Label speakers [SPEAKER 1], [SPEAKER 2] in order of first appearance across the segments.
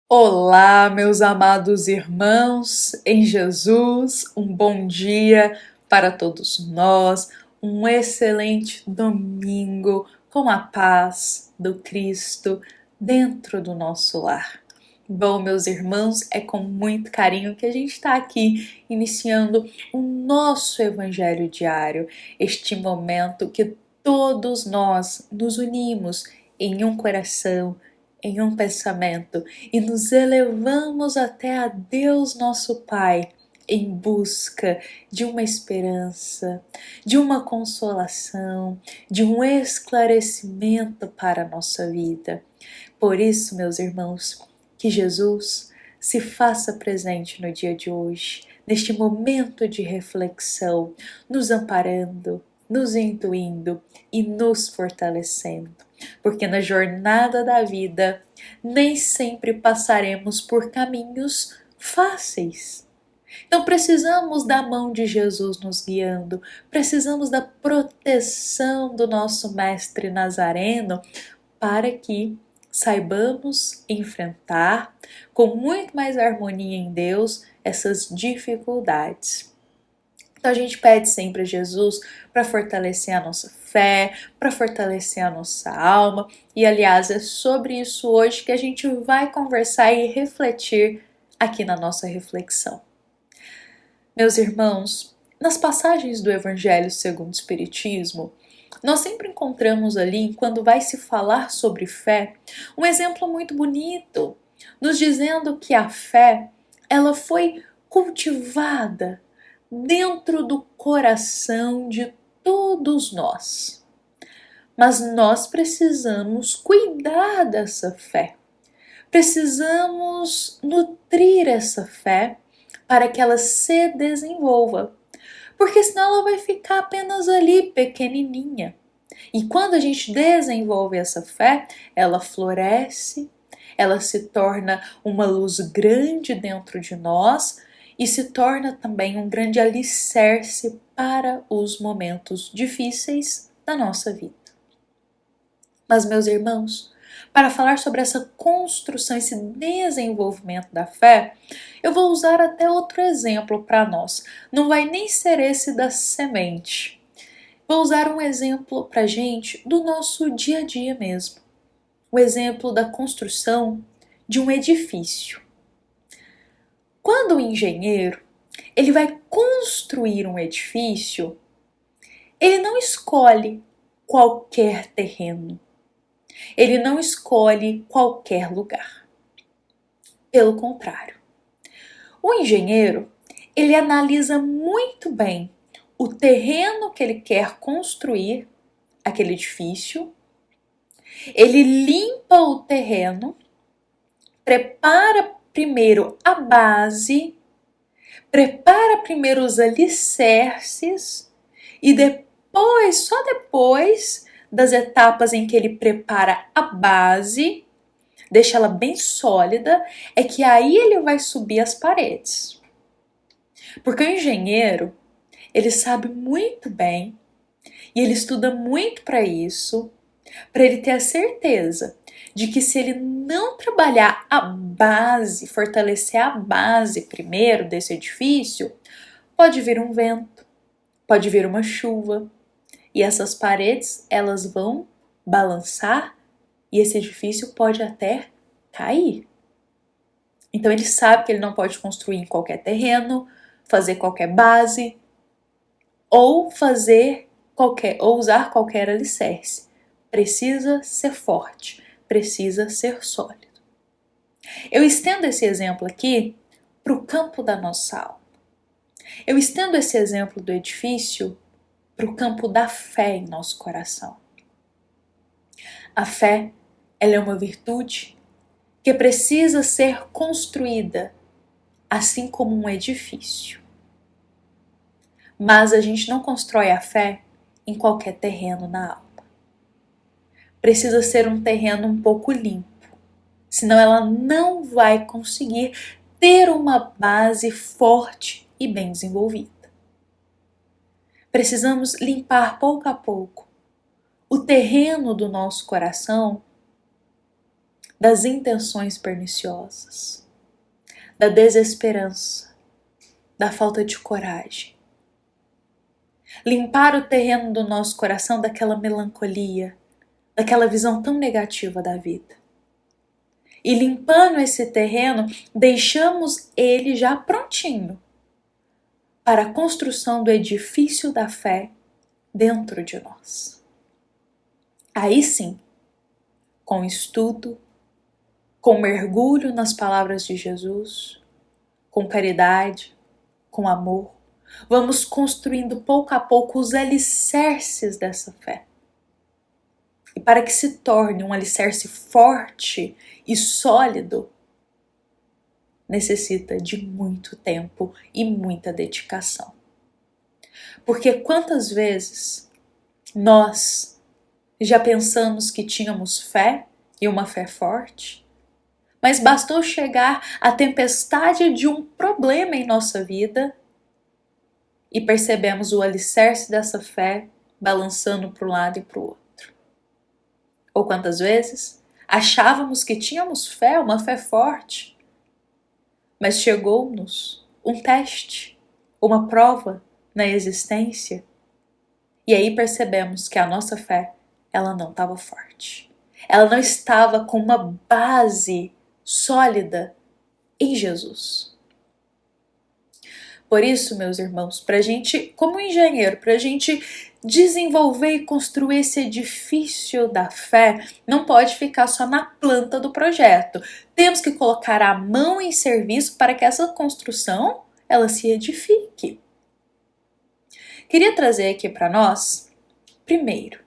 [SPEAKER 1] Olá, meus amados irmãos em Jesus, um bom dia para todos nós, um excelente domingo com a paz do Cristo dentro do nosso lar. Bom, meus irmãos, é com muito carinho que a gente está aqui iniciando o nosso Evangelho diário, este momento que todos nós nos unimos em um coração, em um pensamento e nos elevamos até a Deus nosso Pai em busca de uma esperança, de uma consolação, de um esclarecimento para a nossa vida. Por isso, meus irmãos, que Jesus se faça presente no dia de hoje, neste momento de reflexão, nos amparando, nos intuindo e nos fortalecendo. Porque na jornada da vida nem sempre passaremos por caminhos fáceis. Então precisamos da mão de Jesus nos guiando, precisamos da proteção do nosso Mestre Nazareno para que saibamos enfrentar com muito mais harmonia em Deus essas dificuldades. Então a gente pede sempre a Jesus para fortalecer a nossa fé, para fortalecer a nossa alma, e aliás é sobre isso hoje que a gente vai conversar e refletir aqui na nossa reflexão. Meus irmãos, nas passagens do Evangelho segundo o Espiritismo, nós sempre encontramos ali, quando vai se falar sobre fé, um exemplo muito bonito, nos dizendo que a fé, ela foi cultivada dentro do coração de todos nós. Mas nós precisamos cuidar dessa fé. Precisamos nutrir essa fé para que ela se desenvolva. Porque senão ela vai ficar apenas ali pequenininha. E quando a gente desenvolve essa fé, ela floresce, ela se torna uma luz grande dentro de nós e se torna também um grande alicerce para os momentos difíceis da nossa vida. Mas, meus irmãos, para falar sobre essa construção, esse desenvolvimento da fé, eu vou usar até outro exemplo para nós. Não vai nem ser esse da semente. Vou usar um exemplo para a gente do nosso dia a dia mesmo. O exemplo da construção de um edifício. Quando o engenheiro ele vai construir um edifício, ele não escolhe qualquer terreno. Ele não escolhe qualquer lugar. Pelo contrário, o engenheiro, ele analisa muito bem o terreno que ele quer construir, aquele edifício, ele limpa o terreno, prepara primeiro a base, prepara primeiro os alicerces e depois, só depois das etapas em que ele prepara a base, deixa ela bem sólida, é que aí ele vai subir as paredes. Porque o engenheiro, ele sabe muito bem e ele estuda muito para isso, para ele ter a certeza de que se ele não trabalhar a base, fortalecer a base primeiro desse edifício, pode vir um vento, pode vir uma chuva e essas paredes elas vão balançar e esse edifício pode até cair. Então ele sabe que ele não pode construir em qualquer terreno, fazer qualquer base ou usar qualquer alicerce. Precisa ser forte, precisa ser sólido. Eu estendo esse exemplo aqui para o campo da nossa alma. Eu estendo esse exemplo do edifício para o campo da fé em nosso coração. A fé, ela é uma virtude que precisa ser construída, assim como um edifício. Mas a gente não constrói a fé em qualquer terreno na alma. Precisa ser um terreno um pouco limpo, senão ela não vai conseguir ter uma base forte e bem desenvolvida. Precisamos limpar pouco a pouco o terreno do nosso coração das intenções perniciosas, da desesperança, da falta de coragem. Limpar o terreno do nosso coração daquela melancolia, daquela visão tão negativa da vida. E limpando esse terreno, deixamos ele já prontinho para a construção do edifício da fé dentro de nós. Aí sim, com estudo, com mergulho nas palavras de Jesus, com caridade, com amor, vamos construindo pouco a pouco os alicerces dessa fé. E para que se torne um alicerce forte e sólido, necessita de muito tempo e muita dedicação. Porque quantas vezes nós já pensamos que tínhamos fé e uma fé forte, mas bastou chegar a tempestade de um problema em nossa vida e percebemos o alicerce dessa fé balançando para um lado e para o outro. Ou quantas vezes achávamos que tínhamos fé, uma fé forte, mas chegou-nos um teste, uma prova na existência, e aí percebemos que a nossa fé, ela não estava forte. Ela não estava com uma base sólida em Jesus. Por isso, meus irmãos, para a gente, como engenheiro, para a gente desenvolver e construir esse edifício da fé, não pode ficar só na planta do projeto. Temos que colocar a mão em serviço para que essa construção ela se edifique. Queria trazer aqui para nós, primeiro,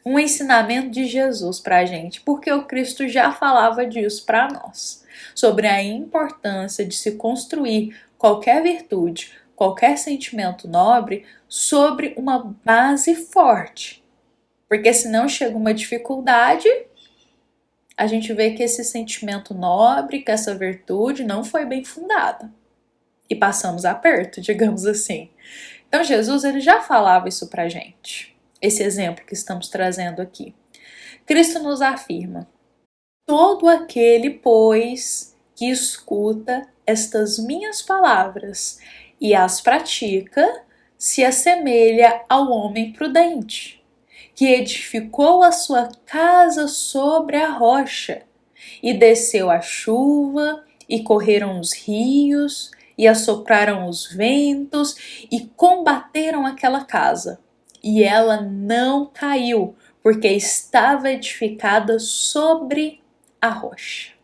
[SPEAKER 1] um ensinamento de Jesus para a gente, porque o Cristo já falava disso para nós, sobre a importância de se construir qualquer virtude, qualquer sentimento nobre sobre uma base forte. Porque senão chega uma dificuldade, a gente vê que esse sentimento nobre, que essa virtude não foi bem fundada. E passamos aperto, digamos assim. Então Jesus ele já falava isso pra gente. Esse exemplo que estamos trazendo aqui. Cristo nos afirma: todo aquele, pois, que escuta estas minhas palavras e as pratica, se assemelha ao homem prudente, que edificou a sua casa sobre a rocha, e desceu a chuva, e correram os rios, e assopraram os ventos, e combateram aquela casa. E ela não caiu, porque estava edificada sobre a rocha.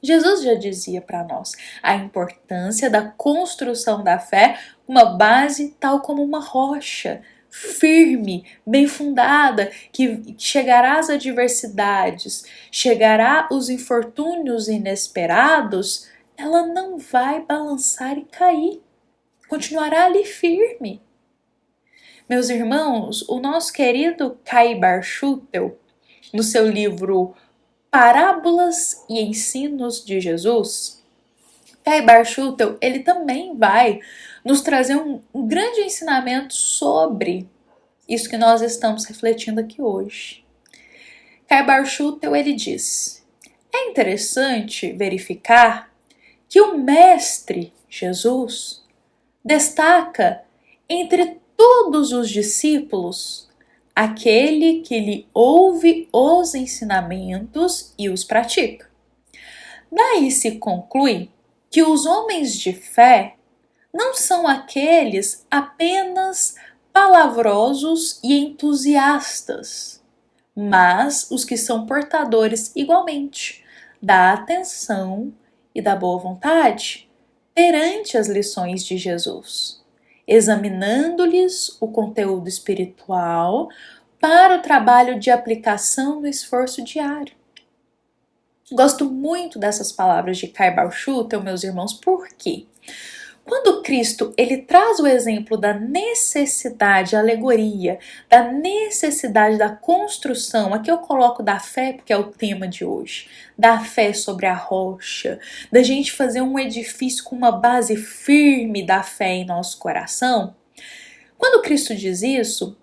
[SPEAKER 1] Jesus já dizia para nós a importância da construção da fé, uma base tal como uma rocha, firme, bem fundada, que chegará às adversidades, chegará os infortúnios inesperados, ela não vai balançar e cair, continuará ali firme. Meus irmãos, o nosso querido Kai Bar-Schutel, no seu livro Parábolas e Ensinos de Jesus, Kai Bar-Schutel, ele também vai nos trazer um grande ensinamento sobre isso que nós estamos refletindo aqui hoje. Kai Bar-Schutel, ele diz: é interessante verificar que o Mestre Jesus destaca entre todos os discípulos aquele que lhe ouve os ensinamentos e os pratica. Daí se conclui que os homens de fé não são aqueles apenas palavrosos e entusiastas, mas os que são portadores igualmente da atenção e da boa vontade perante as lições de Jesus, examinando-lhes o conteúdo espiritual para o trabalho de aplicação no esforço diário. Gosto muito dessas palavras de Kai Bar-Schutel, meus irmãos, porque quando Cristo ele traz o exemplo da necessidade, a alegoria, da necessidade da construção, aqui eu coloco da fé porque é o tema de hoje, da fé sobre a rocha, da gente fazer um edifício com uma base firme da fé em nosso coração. Quando Cristo diz isso,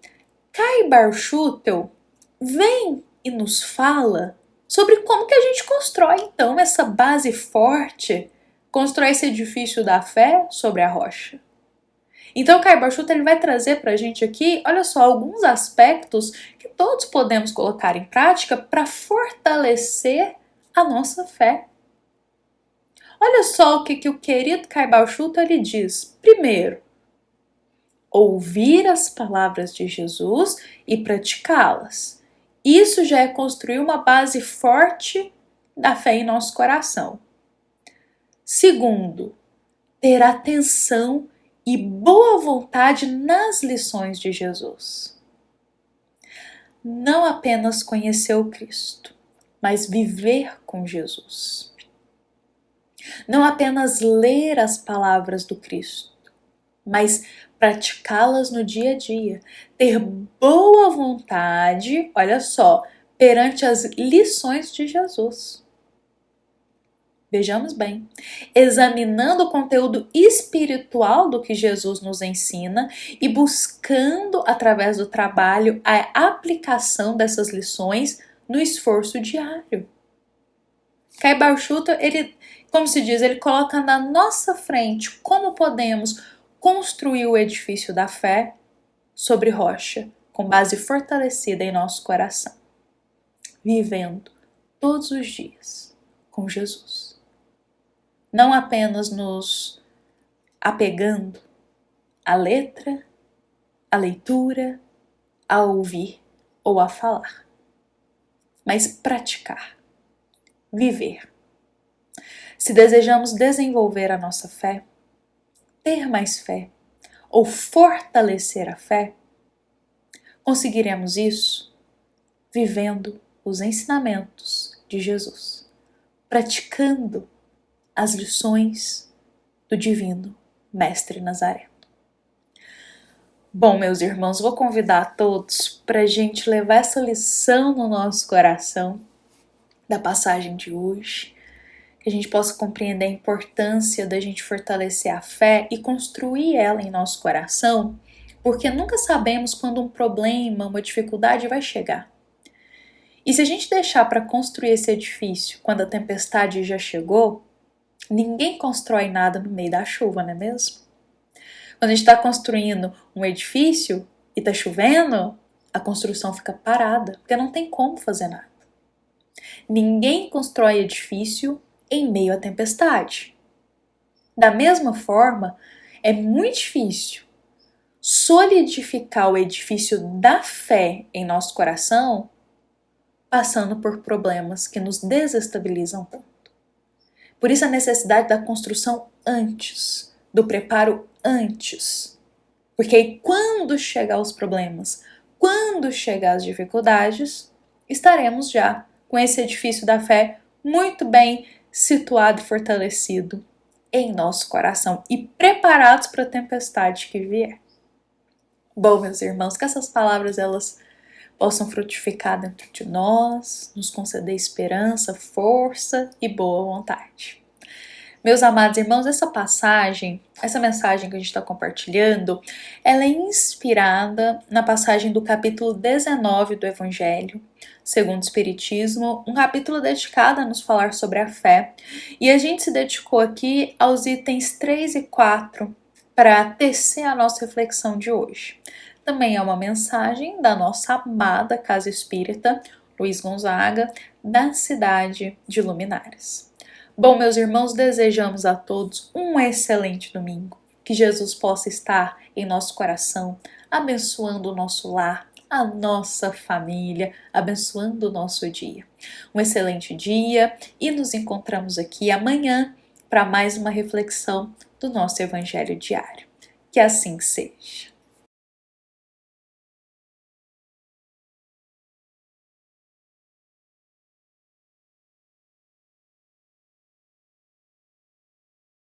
[SPEAKER 1] Kai Bar-Schutel vem e nos fala sobre como que a gente constrói então essa base forte, constrói esse edifício da fé sobre a rocha. Então, Caio Barchuta, ele vai trazer para a gente aqui, olha só, alguns aspectos que todos podemos colocar em prática para fortalecer a nossa fé. Olha só o que o querido Caio Barchuta ele diz. Primeiro, ouvir as palavras de Jesus e praticá-las. Isso já é construir uma base forte da fé em nosso coração. Segundo, ter atenção e boa vontade nas lições de Jesus. Não apenas conhecer o Cristo, mas viver com Jesus. Não apenas ler as palavras do Cristo, mas praticá-las no dia a dia. Ter boa vontade, olha só, perante as lições de Jesus. Vejamos bem, examinando o conteúdo espiritual do que Jesus nos ensina e buscando, através do trabalho, a aplicação dessas lições no esforço diário. Caio Barchuta, ele, como se diz, ele coloca na nossa frente como podemos construir o edifício da fé sobre rocha, com base fortalecida em nosso coração, vivendo todos os dias com Jesus. Não apenas nos apegando à letra, à leitura, a ouvir ou a falar, mas praticar, viver. Se desejamos desenvolver a nossa fé, ter mais fé ou fortalecer a fé, conseguiremos isso vivendo os ensinamentos de Jesus, praticando as lições do divino Mestre Nazareno. Bom, meus irmãos, vou convidar a todos para a gente levar essa lição no nosso coração da passagem de hoje, que a gente possa compreender a importância da gente fortalecer a fé e construir ela em nosso coração, porque nunca sabemos quando um problema, uma dificuldade vai chegar. E se a gente deixar para construir esse edifício quando a tempestade já chegou, ninguém constrói nada no meio da chuva, não é mesmo? Quando a gente está construindo um edifício e está chovendo, a construção fica parada, porque não tem como fazer nada. Ninguém constrói edifício em meio à tempestade. Da mesma forma, é muito difícil solidificar o edifício da fé em nosso coração passando por problemas que nos desestabilizam tanto. Por isso a necessidade da construção antes, do preparo antes. Porque aí quando chegar os problemas, quando chegar as dificuldades, estaremos já com esse edifício da fé muito bem situado e fortalecido em nosso coração e preparados para a tempestade que vier. Bom, meus irmãos, que essas palavras elas possam frutificar dentro de nós, nos conceder esperança, força e boa vontade. Meus amados irmãos, essa mensagem que a gente está compartilhando, ela é inspirada na passagem do capítulo 19 do Evangelho, segundo o Espiritismo, um capítulo dedicado a nos falar sobre a fé. E a gente se dedicou aqui aos itens 3 e 4 para tecer a nossa reflexão de hoje. Também é uma mensagem da nossa amada Casa Espírita, Luiz Gonzaga, da cidade de Luminares. Bom, meus irmãos, desejamos a todos um excelente domingo. Que Jesus possa estar em nosso coração, abençoando o nosso lar, a nossa família, abençoando o nosso dia. Um excelente dia e nos encontramos aqui amanhã para mais uma reflexão do nosso Evangelho diário. Que assim seja.